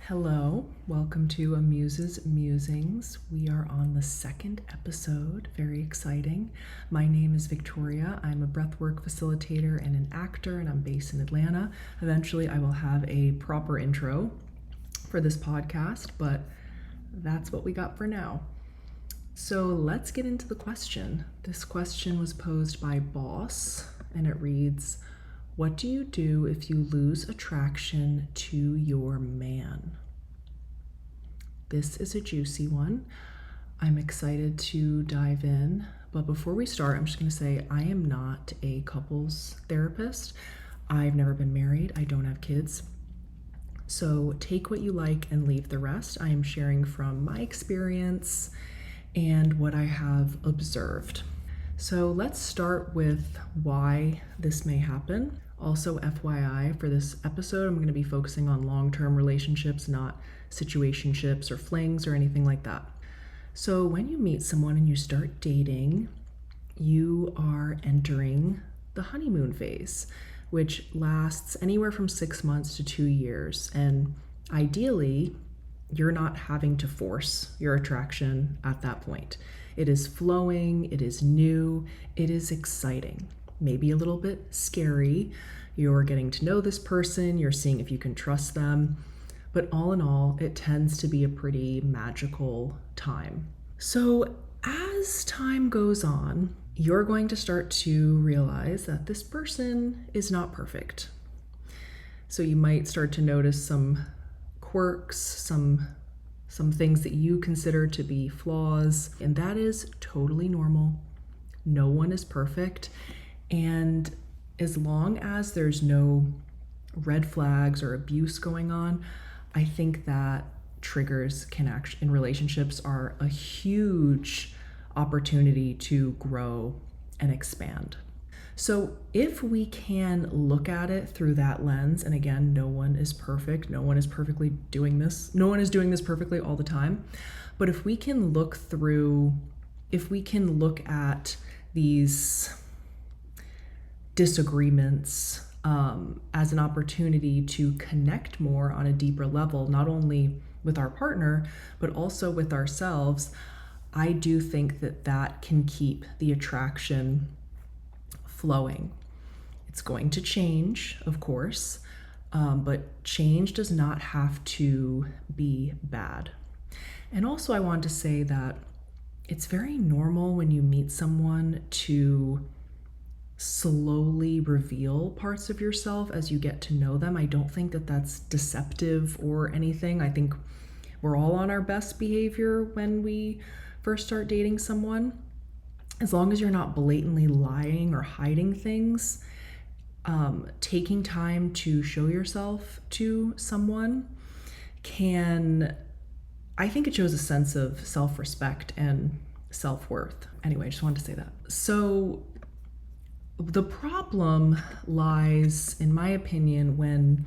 Hello, welcome to Amuse's Musings. We are on the second episode, very exciting. My name is Victoria. I'm a breathwork facilitator and an actor, and I'm based in Atlanta. Eventually, I will have a proper intro for this podcast, but that's what we got for now. So let's get into the question. This question was posed by Boss, and it reads, what do you do if you lose attraction to your man? This is a juicy one. I'm excited to dive in, but before we start, I'm just going to say I am not a couples therapist. I've never been married. I don't have kids. So take what you like and leave the rest. I am sharing from my experience and what I have observed. So let's start with why this may happen. Also, FYI, for this episode, I'm going to be focusing on long-term relationships, not situationships or flings or anything like that. So when you meet someone and you start dating, you are entering the honeymoon phase, which lasts anywhere from 6 months to 2 years. And ideally, you're not having to force your attraction at that point. It is flowing, it is new, it is exciting, maybe a little bit scary. You're getting to know this person, you're seeing if you can trust them, but all in all, it tends to be a pretty magical time. So as time goes on, you're going to start to realize that this person is not perfect. So you might start to notice some quirks, some things that you consider to be flaws, and that is totally normal. No one is perfect, and as long as there's no red flags or abuse going on, I think that triggers in relationships are a huge opportunity to grow and expand. So if we can look at it through that lens, and again, no one is perfect, no one is doing this perfectly all the time, but if we can look at these disagreements as an opportunity to connect more on a deeper level, not only with our partner, but also with ourselves, I do think that can keep the attraction flowing. It's going to change, of course, but change does not have to be bad. And also I want to say that it's very normal when you meet someone to slowly reveal parts of yourself as you get to know them. I don't think that that's deceptive or anything. I think we're all on our best behavior when we first start dating someone. As long as you're not blatantly lying or hiding things, taking time to show yourself to someone I think it shows a sense of self-respect and self-worth. Anyway, I just wanted to say that. So the problem lies, in my opinion, when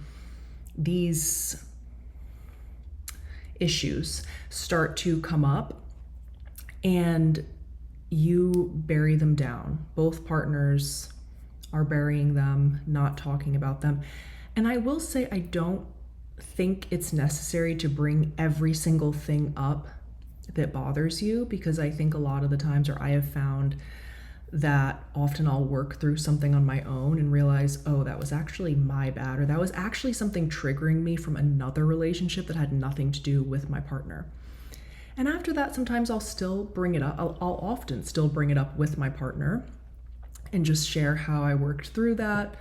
these issues start to come up and you bury them down. Both partners are burying them, not talking about them. And I will say, I don't think it's necessary to bring every single thing up that bothers you, because I think a lot of the times, or I have found that often I'll work through something on my own and realize, oh, that was actually my bad, or that was actually something triggering me from another relationship that had nothing to do with my partner. And after that, sometimes I'll still bring it up. I'll often still bring it up with my partner and just share how I worked through that.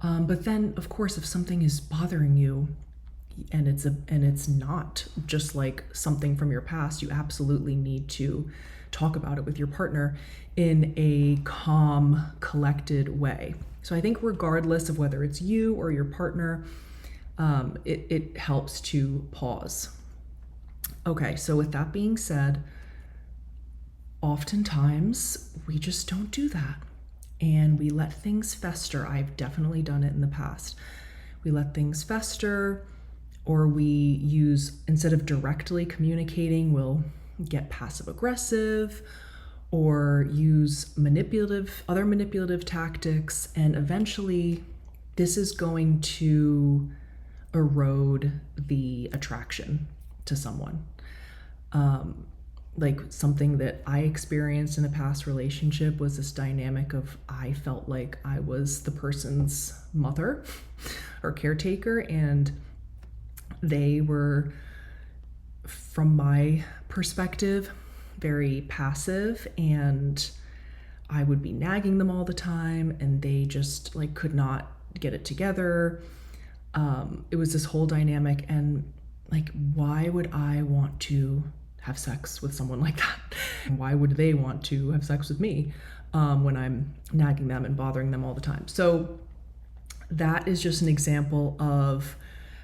But then, of course, if something is bothering you and it's not just like something from your past, you absolutely need to talk about it with your partner in a calm, collected way. So I think regardless of whether it's you or your partner, it helps to pause. Okay, so with that being said, oftentimes we just don't do that and we let things fester. I've definitely done it in the past. We let things fester, or we use, instead of directly communicating, we'll get passive aggressive or use other manipulative tactics, and eventually this is going to erode the attraction to someone. Like something that I experienced in a past relationship was this dynamic of I felt like I was the person's mother or caretaker, and they were, from my perspective, very passive, and I would be nagging them all the time and they just like could not get it together. It was this whole dynamic, and like, why would I want to have sex with someone like that? Why would they want to have sex with me when I'm nagging them and bothering them all the time? So that is just an example of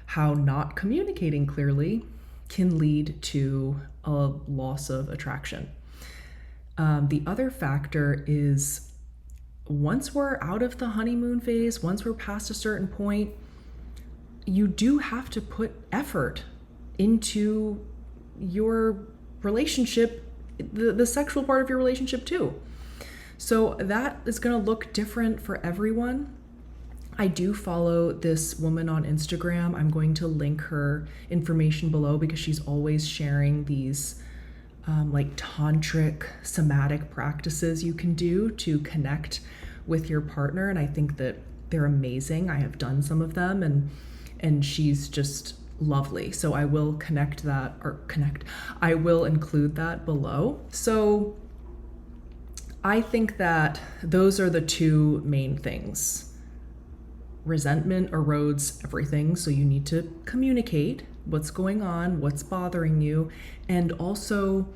how not communicating clearly can lead to a loss of attraction. The other factor is, once we're out of the honeymoon phase, once we're past a certain point, you do have to put effort into your relationship, the sexual part of your relationship too. So that is going to look different for everyone. I do follow this woman on Instagram. I'm going to link her information below because she's always sharing these like tantric somatic practices you can do to connect with your partner. And I think that they're amazing. I have done some of them, and she's just lovely. So I will I will include that below. So I think that those are the two main things. Resentment erodes everything. So you need to communicate what's going on, what's bothering you. And also,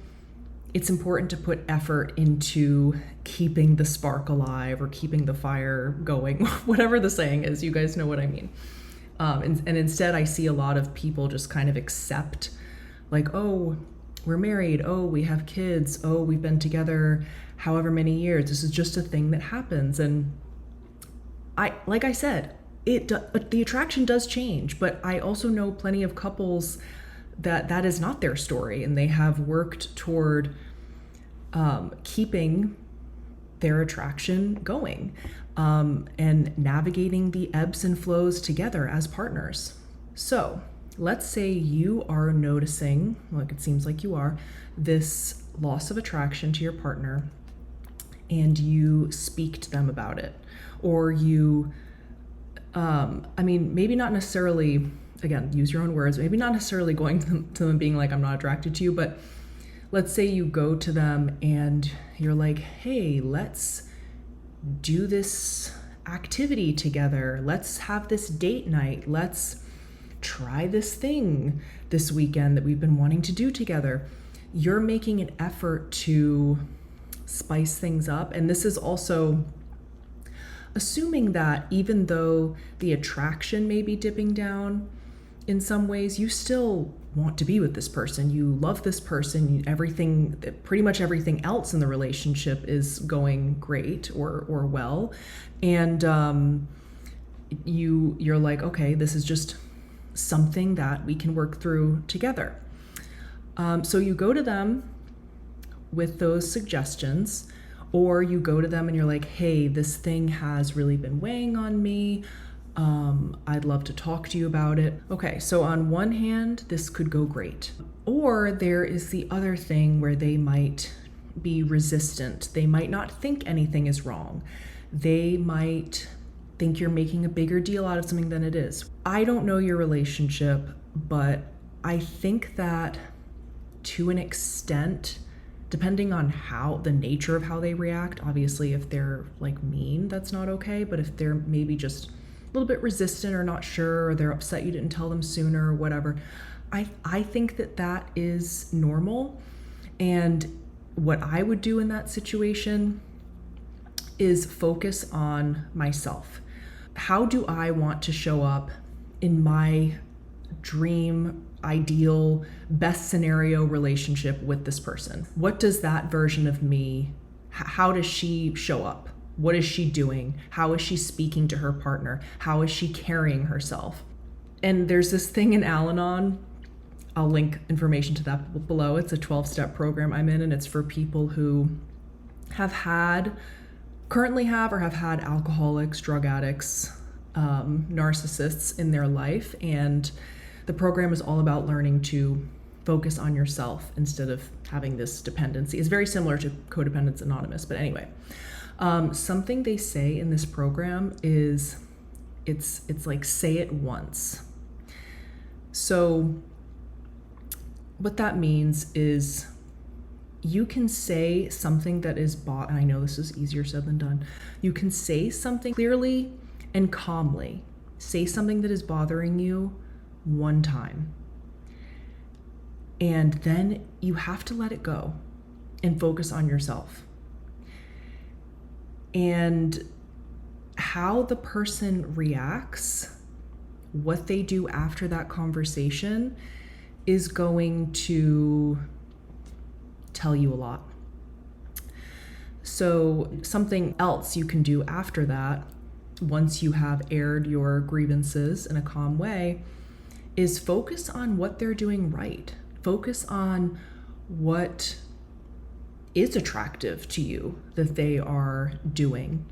it's important to put effort into keeping the spark alive or keeping the fire going, whatever the saying is, you guys know what I mean. And instead, I see a lot of people just kind of accept, like, oh, we're married, oh, we have kids, oh, we've been together however many years. This is just a thing that happens. And like I said, the attraction does change, but I also know plenty of couples that is not their story, and they have worked toward keeping their attraction going, and navigating the ebbs and flows together as partners. So let's say you are noticing, like it seems like you are, this loss of attraction to your partner, and you speak to them about it, or you maybe not necessarily, again, use your own words, maybe not necessarily going to them being like, I'm not attracted to you, but let's say you go to them and you're like, hey, let's do this activity together. Let's have this date night. Let's try this thing this weekend that we've been wanting to do together. You're making an effort to spice things up. And this is also assuming that even though the attraction may be dipping down in some ways, you still want to be with this person. You love this person. Pretty much everything else in the relationship is going great or well. And you're like, okay, this is just something that we can work through together. So you go to them with those suggestions, or you go to them and you're like, hey, this thing has really been weighing on me. I'd love to talk to you about it. Okay, so on one hand, this could go great. Or there is the other thing where they might be resistant. They might not think anything is wrong. They might think you're making a bigger deal out of something than it is. I don't know your relationship, but I think that to an extent, depending on the nature of how they react, obviously if they're like mean, that's not okay. But if they're maybe just a little bit resistant or not sure, or they're upset you didn't tell them sooner or whatever, I think that is normal. And what I would do in that situation is focus on myself. How do I want to show up in my dream, ideal, best scenario relationship with this person? What does that version of me, how does she show up? What is she doing? How is she speaking to her partner? How is she carrying herself? And there's this thing in Al-Anon, I'll link information to that below. It's a 12-step program I'm in, and it's for people who currently have or have had alcoholics, drug addicts narcissists in their life. And the program is all about learning to focus on yourself instead of having this dependency. It's very similar to Codependence Anonymous, but anyway. Something they say in this program is it's like say it once. So what that means is you can say something that is I know this is easier said than done. You can say something clearly and calmly. Say something that is bothering you one time. And then you have to let it go and focus on yourself. And how the person reacts, what they do after that conversation, is going to tell you a lot. So something else you can do after that, once you have aired your grievances in a calm way, is focus on what they're doing right. Focus on what is attractive to you that they are doing.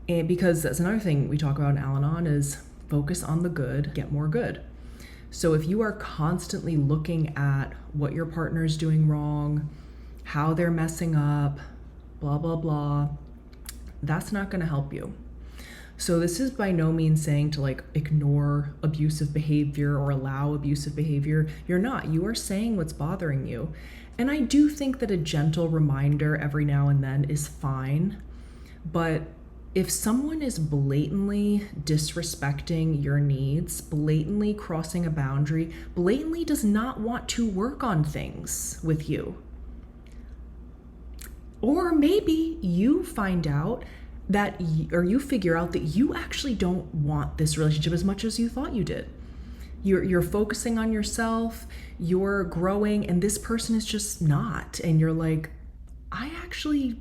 And because that's another thing we talk about in Al-Anon is focus on the good, get more good. So if you are constantly looking at what your partner is doing wrong, how they're messing up, blah, blah, blah, that's not going to help you. So this is by no means saying to like ignore abusive behavior or allow abusive behavior. You're not. You are saying what's bothering you. And I do think that a gentle reminder every now and then is fine. But if someone is blatantly disrespecting your needs, blatantly crossing a boundary, blatantly does not want to work on things with you, or maybe you find out that, or you figure out that you actually don't want this relationship as much as you thought you did. You're focusing on yourself, you're growing, and this person is just not. And you're like, I actually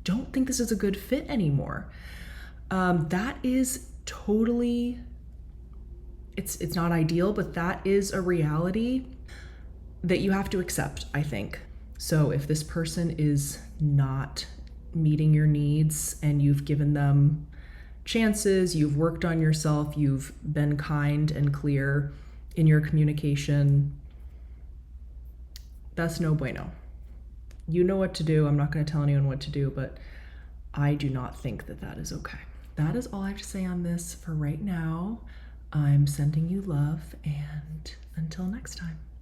don't think this is a good fit anymore. That is totally, it's not ideal, but that is a reality that you have to accept, I think. So if this person is not meeting your needs and you've given them chances, you've worked on yourself, you've been kind and clear in your communication, that's no bueno. You know what to do. I'm not going to tell anyone what to do, but I do not think that that is okay. That is all I have to say on this for right now. I'm sending you love, and until next time.